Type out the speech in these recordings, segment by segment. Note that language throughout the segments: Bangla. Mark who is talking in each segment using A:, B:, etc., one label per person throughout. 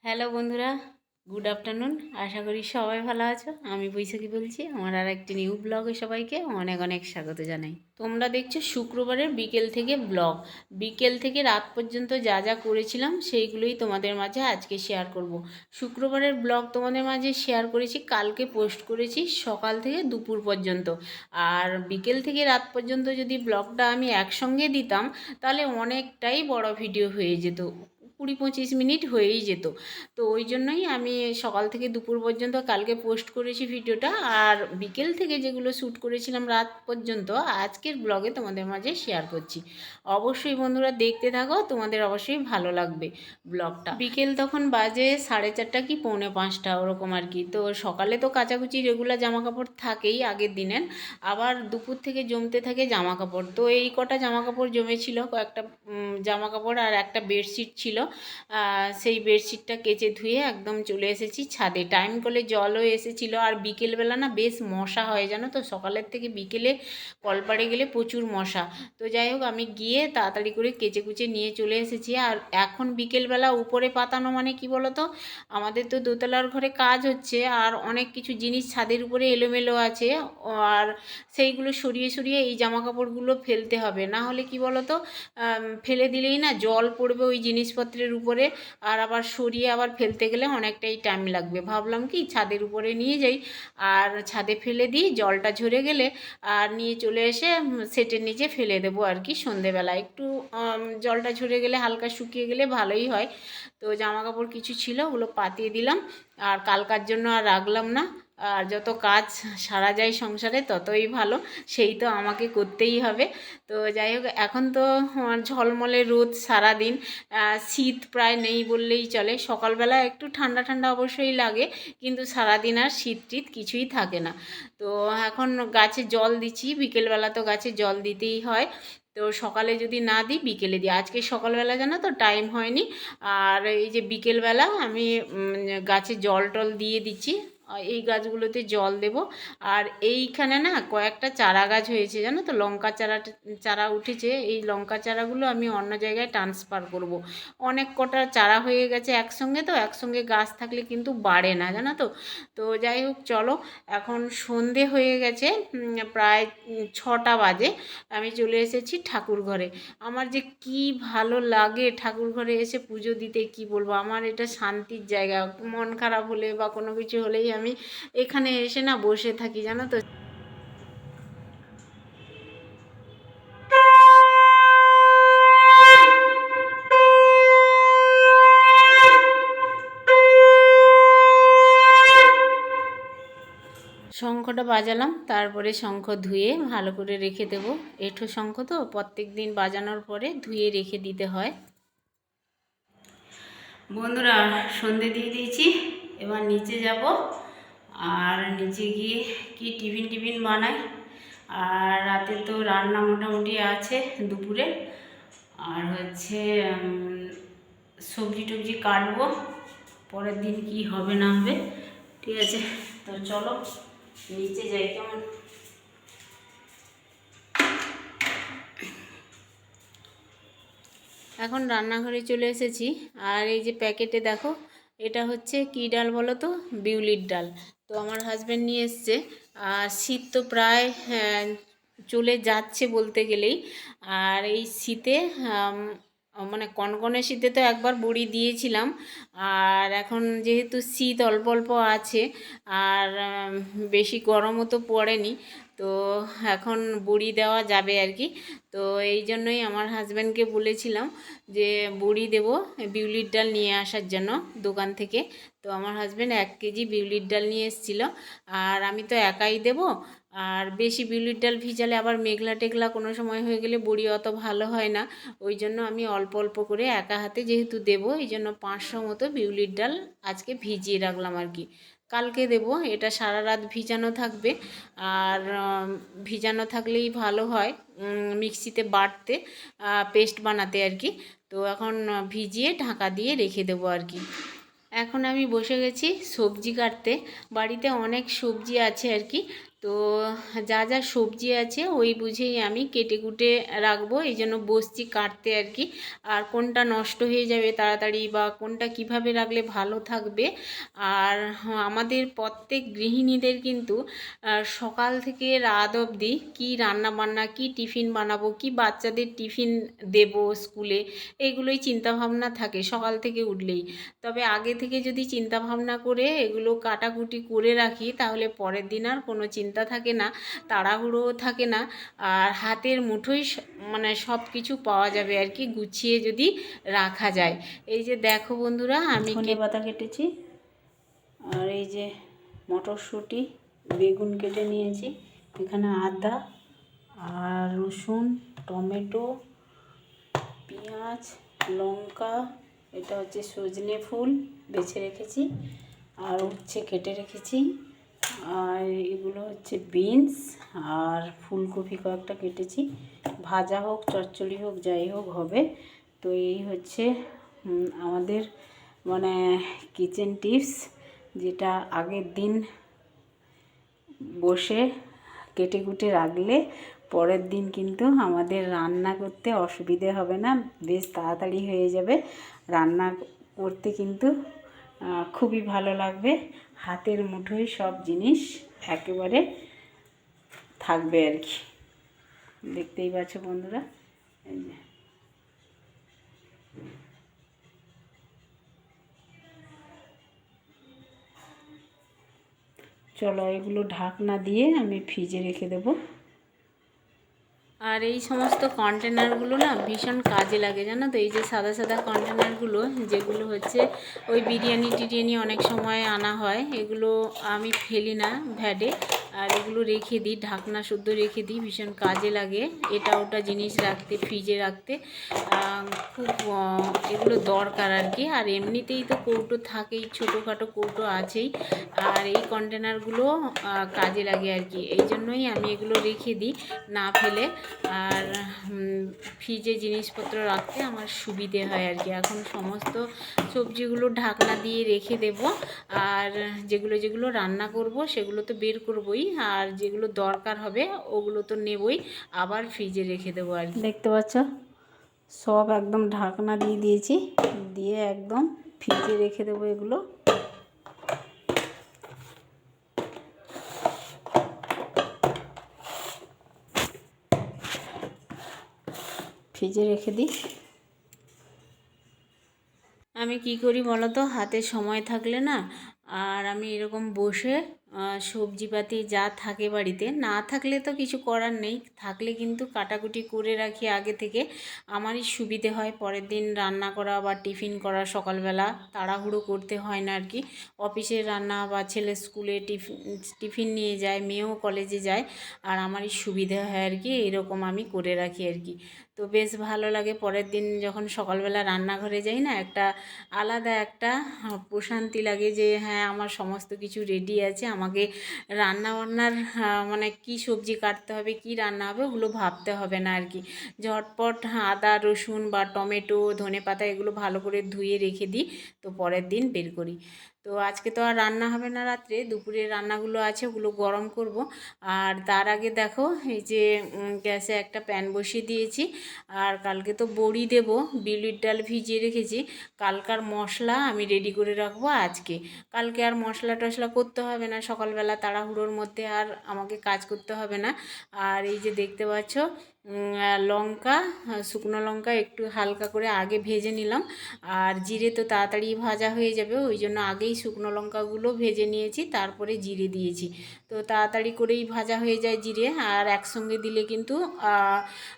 A: হ্যালো বন্ধুরা, গুড আফটারনুন। আশা করি সবাই ভালো আছো। আমি বৈশাখী বলছি। আমার আর একটি নিউ ব্লগে সবাইকে অনেক অনেক স্বাগত জানাই। তোমরা দেখছো শুক্রবারের বিকেল থেকে ব্লগ। বিকেল থেকে রাত পর্যন্ত যা যা করেছিলাম সেইগুলোই তোমাদের মাঝে আজকে শেয়ার করব। শুক্রবারের ব্লগ তোমাদের মাঝে শেয়ার করেছি, কালকে পোস্ট করেছি সকাল থেকে দুপুর পর্যন্ত। আর বিকেল থেকে রাত পর্যন্ত যদি ব্লগটা আমি একসঙ্গে দিতাম তাহলে অনেকটাই বড় ভিডিও হয়ে যেত, 20-25 মিনিট হয়েই যেত। তো ওই জন্যই আমি সকাল থেকে দুপুর পর্যন্ত কালকে পোস্ট করেছি ভিডিওটা, আর বিকেল থেকে যেগুলো শ্যুট করেছিলাম রাত পর্যন্ত আজকের ব্লগে তোমাদের মাঝে শেয়ার করছি। অবশ্যই বন্ধুরা দেখতে থাকো, তোমাদের অবশ্যই ভালো লাগবে ব্লগটা। বিকেল তখন বাজে 4:30 কি 4:45 ওরকম আর কি। তো সকালে তো কাচাকুচি রেগুলার জামা কাপড় থাকেই আগের দিনের, আবার দুপুর থেকে জমতে থাকে জামা কাপড়। তো এই কটা জামা কাপড় জমেছিল, কয়েকটা জামা কাপড় আর একটা বেডশিট ছিল। সেই বেডশিটটা কেচে ধুয়ে একদম চলে এসেছি ছাদে। টাইম কলে জলও এসেছিল, আর বিকেলবেলা না বেশ মশা হয় জানো তো, সকালের থেকে বিকেলে কলপাড়ে গেলে প্রচুর মশা। তো যাই হোক, আমি গিয়ে তাড়াতাড়ি করে কেচে কুচে নিয়ে চলে এসেছি। আর এখন বিকেলবেলা উপরে পাতানো মানে কি বলো তো, আমাদের তো দোতলার ঘরে কাজ হচ্ছে, আর অনেক কিছু জিনিস ছাদের উপরে এলোমেলো আছে, আর সেইগুলো সরিয়ে সরিয়ে এই জামা কাপড়গুলো ফেলতে হবে। না হলে কি বলো তো, ফেলে দিলেই না জল পড়বে ওই জিনিসপত্রের উপরে, আর আবার সরিয়ে আবার ফেলতে গেলে অনেকটাই টাইম লাগবে। ভাবলাম কি ছাদের উপরে নিয়ে যাই, আর ছাদে ফেলে দিই, জলটা ঝরে গেলে আর নিয়ে চলে এসে সেটের নিচে ফেলে দেবো আর কি। সন্ধেবেলা একটু জলটা ঝরে গেলে, হালকা শুকিয়ে গেলে ভালোই হয়। তো জামা কাপড় কিছু ছিল ওগুলো পাতিয়ে দিলাম, আর কালকার জন্য আর রাখলাম না। আর যত কাজ সারা যায় সংসারে ততই ভালো, সেই তো আমাকে করতেই হবে। তো যাই হোক, এখন তো ঝলমলে রোদ সারাদিন, শীত প্রায় নেই বললেই চলে। সকালবেলা একটু ঠান্ডা ঠান্ডা অবশ্যই লাগে, কিন্তু সারাদিন আর শীত টিত কিছুই থাকে না। তো এখন গাছে জল দিচ্ছি, বিকেলবেলা তো গাছে জল দিতেই হয়। তো সকালে যদি না দিই বিকেলে দিই। আজকে সকালবেলা জানো তো টাইম হয়নি, আর এই যে বিকেলবেলা আমি গাছে জল টল দিয়ে দিচ্ছি। এই গাছগুলোতে জল দেব। আর এইখানে না কয়েকটা চারা গাছ হয়েছে জানো তো, লঙ্কা চারা উঠেছে। এই লঙ্কা চারাগুলো আমি অন্য জায়গায় ট্রান্সফার করব। অনেক কটা চারা হয়ে গেছে একসঙ্গে, তো একসঙ্গে গাছ থাকলে কিন্তু বাড়ে না জানো তো। তো যাই হোক চলো, এখন সন্ধে হয়ে গেছে, প্রায় 6টা বাজে। আমি চলে এসেছি ঠাকুর ঘরে। আমার যে কি ভালো লাগে ঠাকুর ঘরে এসে পুজো দিতে, কি বলবো, আমার এটা শান্তির জায়গা। মন খারাপ হলে বা কোনো কিছু হলেই আমি এখানে এসে না বসে থাকি জানো তো। শঙ্খটা বাজালাম, তারপরে শঙ্খ ধুয়ে ভালো করে রেখে দেবো। এঁঠো শঙ্খ তো প্রত্যেক দিন বাজানোর পরে ধুয়ে রেখে দিতে হয়। বন্ধুরা সন্ধে দিয়ে দিয়েছি, এবার নিচে যাব। আর নিচে গিয়ে কি টিফিন বানাই। আর রাতে তো রান্না মোটামুটি আছে দুপুরে। আর হচ্ছে সবজি টবজি কাটবো, পরের দিন কি হবে না হবে। ঠিক আছে, তো চলো নিচে যাই। কেমন এখন রান্নাঘরে চলে এসেছি। আর এই যে প্যাকেটে দেখো, এটা হচ্ছে কি ডাল বলো তো, বিউলির ডাল। তো আমার হাজব্যান্ড নিয়ে এসছে। আর শীত তো প্রায় চলে যাচ্ছে বলতে গেলেই। আর এই শীতে মানে কনকনে শীতে তো একবার বড়ি দিয়েছিলাম। আর এখন যেহেতু শীত অল্প অল্প আছে, আর বেশি গরমও তো পড়েনি, তো এখন বড়ি দেওয়া যাবে আর কি। তো এই জন্যই আমার হাজব্যান্ডকে বলেছিলাম যে বড়ি দেবো, বিউলির ডাল নিয়ে আসার জন্য দোকান থেকে। তো আমার হাজব্যান্ড 1 কেজি বিউলির ডাল নিয়ে এসেছিলো। আর আমি তো একাই দেবো, আর বেশি বিউলির ডাল ভিজালে আবার মেঘলা টেঘলা কোনো সময় হয়ে গেলে বড়ি অত ভালো হয় না। ওই জন্য আমি অল্প অল্প করে একা হাতে যেহেতু দেবো, এই জন্য 500 মতো বিউলির ডাল আজকে ভিজিয়ে রাখলাম আর কি। কালকে দেবো, এটা সারা রাত ভিজানো থাকবে। আর ভিজানো থাকলেই ভালো হয় মিক্সিতে বাটতে, পেস্ট বানাতে আর কি। তো এখন ভিজিয়ে ঢাকা দিয়ে রেখে দেবো আর কি। এখন আমি বসে গেছি সবজি কাটতে। বাড়িতে অনেক সবজি আছে আর কি। তো যা যা সবজি আছে ওই বুঝেই আমি কেটে কুটে রাখবো, এই জন্য বসছি কাটতে আর কি। আর কোনটা নষ্ট হয়ে যাবে তাড়াতাড়ি বা কোনটা কিভাবে রাখলে ভালো থাকবে। আর আমাদের প্রত্যেক গৃহিণীদের কিন্তু সকাল থেকে রাত অবধি কী রান্না বান্না, কী টিফিন বানাবো, কি বাচ্চাদের টিফিন দেব স্কুলে, এগুলোই চিন্তাভাবনা থাকে সকাল থেকে উঠলেই। তবে আগে থেকে যদি চিন্তা ভাবনা করে এগুলো কাটাকুটি করে রাখি তাহলে পরের দিন আর কোনো চিন্তা থাকে না, তাড়াহুড়োও থাকে না, আর হাতের মুঠোই মানে সব কিছু পাওয়া যাবে আর কি, গুছিয়ে যদি রাখা যায়। এই যে দেখো বন্ধুরা, আমি ধনেপাতা কেটেছি, আর এই যে মটরশুঁটি, বেগুন কেটে নিয়েছি, এখানে আদা আর রসুন, টমেটো, পেঁয়াজ, লঙ্কা, এটা হচ্ছে সজনে ফুল বেছে রেখেছি, আর উচ্ছে কেটে রেখেছি, আর এগুলো হচ্ছে বিনস, আর ফুলকপি কয়েকটা কেটেছি, ভাজা হোক চচ্চড়ি হোক যাই হোক হবে। তো এই হচ্ছে আমাদের মানে কিচেন টিপস, যেটা আগের দিন বসে কেটে কুটে রাখলে পরের দিন কিন্তু আমাদের রান্না করতে অসুবিধে হবে না, বেশ তাড়াতাড়ি হয়ে যাবে। রান্না করতে কিন্তু খুবই ভালো লাগবে, হাতের মুঠোয় সব জিনিস একেবারে থাকবে আর কি। দেখতেই পাচ্ছ বন্ধুরা, এই যে চলো এগুলো ঢাকনা দিয়ে আমি ফ্রিজে রেখে দেবো। আর এই সমস্ত কন্টেনারগুলো না ভীষণ কাজে লাগে জানো তো, এই যে সাদা সাদা কন্টেনারগুলো যেগুলো হচ্ছে ওই বিরিয়ানি টিরিয়ানি অনেক সময় আনা হয়, এগুলো আমি ফেলি না ভ্যাডে, আর এগুলো রেখে দিই, ঢাকনা শুদ্ধ রেখে দিই, ভীষণ কাজে লাগে এটা ওটা জিনিস রাখতে, ফ্রিজে রাখতে খুব এগুলো দরকার আর কি। আর এমনিতেই তো কৌটো থাকেই, ছোটোখাটো কৌটো আছেই, আর এই কন্টেনারগুলো কাজে লাগে আর কি, এই জন্যই আমি এগুলো রেখে দিই না ফেলে। আর ফ্রিজে জিনিসপত্র রাখতে আমার সুবিধে হয় আর কি। এখন সমস্ত সবজিগুলো ঢাকনা দিয়ে রেখে দেব, আর যেগুলো যেগুলো রান্না করব সেগুলো তো বের করবই, আর যেগুলো দরকার হবে ওগুলো তো নেবই, আবার ফ্রিজে রেখে দেবো আর কি। দেখতে পাচ্ছ সব একদম ঢাকনা দিয়ে দিয়েছি, দিয়ে একদম ফ্রিজে রেখে দেবো এগুলো। ফ্রিজে রেখে দিই। আমি কি করি বলো তো, হাতে সময় থাকলে না, আর আমি এরকম বসে সবজিপাতি যা থাকে বাড়িতে, না থাকলে তো কিছু করার নেই, থাকলে কিন্তু কাটাকুটি করে রাখি আগে থেকে, আমারই সুবিধে হয় পরের দিন রান্না করা বা টিফিন করা। সকালবেলা তাড়াহুড়ো করতে হয় না আর কি, অফিসের রান্না বা ছেলে স্কুলে টিফিন নিয়ে যায়, মেয়েও কলেজে যায়, আর আমারই সুবিধে হয় আর কি, এরকম আমি করে রাখি আর কি। তো বেশ ভালো লাগে পরের দিন যখন সকালবেলা রান্নাঘরে যাই না, একটা আলাদা একটা প্রশান্তি লাগে যে হ্যাঁ আমার সমস্ত কিছু রেডি আছে, আমাকে রান্নাবান্নার মানে কি সবজি কাটতে হবে, কি রান্না হবে ওগুলো ভাবতে হবে না আর কি। ঝটপট আদা রসুন বা টমেটো ধনেপাতা এগুলো ভালো করে ধুয়ে রেখে দিই, তো পরের দিন বের করি। তো আজকে তো আর রান্না হবে না রাত্রে, দুপুরের রান্নাগুলো আছে ওগুলো গরম করব। আর তার আগে দেখো এই যে গ্যাসে একটা প্যান বসিয়ে দিয়েছি, আর কালকে তো বড়ি দেব, বিউলির ডাল ভিজিয়ে রেখেছি, কালকার মশলা আমি রেডি করে রাখবো আজকে। কালকে আর মশলা টশলা করতে হবে না, সকালবেলা তাড়াহুড়োর মধ্যে আর আমাকে কাজ করতে হবে না। আর এই যে দেখতে পাচ্ছ লঙ্কা, শুকনো লঙ্কা একটু হালকা করে আগে ভেজে নিলাম, আর জিরে তো তাড়াতাড়ি ভাজা হয়ে যাবে ওই জন্য আগেই শুকনো লঙ্কাগুলো ভেজে নিয়েছি, তারপরে জিরে দিয়েছি, তো তাড়াতাড়ি করেই ভাজা হয়ে যায় জিরে, আর একসঙ্গে দিলে কিন্তু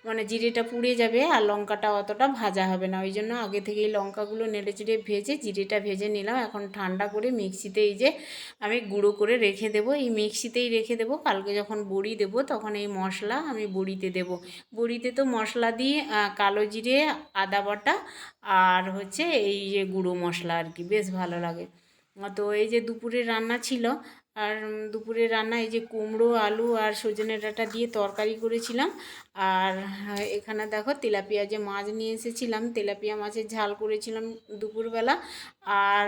A: মানে জিরেটা পুড়ে যাবে আর লঙ্কাটা অতটা ভাজা হবে না, ওই জন্য আগে থেকেই লঙ্কাগুলো নেড়ে চেড়ে ভেজে জিরেটা ভেজে নিলাম। এখন ঠান্ডা করে মিক্সিতে এই যে আমি গুঁড়ো করে রেখে দেবো, এই মিক্সিতেই রেখে দেবো, কালকে যখন বড়ি দেবো তখন এই মশলা আমি বড়িতে দেবো। বড়িতে তো মশলা দিয়ে কালো জিরে, আদা বাটা, আর হচ্ছে এই যে গুঁড়ো মশলা আর কি, বেশ ভালো লাগে। তো এই যে দুপুরে রান্না ছিল, আর দুপুরের রান্না এই যে কুমড়ো আলু আর সজনে ডাঁটা দিয়ে তরকারি করেছিলাম, আর এখানে দেখো তেলাপিয়া যে মাছ নিয়ে এসেছিলাম, তেলাপিয়া মাছের ঝাল করেছিলাম দুপুরবেলা, আর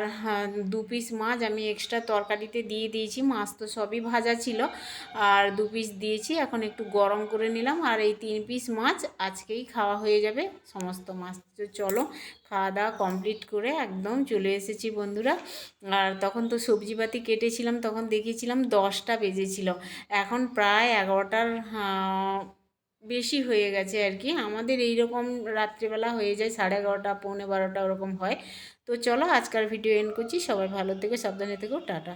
A: 2 পিস মাছ আমি এক্সট্রা তরকারিতে দিয়ে দিয়েছি। মাছ তো সবই ভাজা ছিল, আর 2 পিস দিয়েছি। এখন একটু গরম করে নিলাম, আর এই 3 পিস মাছ আজকেই খাওয়া হয়ে যাবে সমস্ত মাছ। তো চলো, খাওয়া দাওয়া কমপ্লিট করে একদম চলে এসেছি বন্ধুরা। আর তখন তো সবজিপাতি কেটেছিলাম, তখন দেখিয়েছিলাম 10টা বেজেছিল। এখন প্রায় 11টার বেশি হয়ে গেছে আর কি। আমাদের এই রকম রাত্রিবেলা হয়ে যায় 11:30, 11:45 ওরকম হয়। তো চলো, আজকাল ভিডিও এন্ড করছি। সবাই ভালো থেকো, সাবধানে থেকো, টাটা।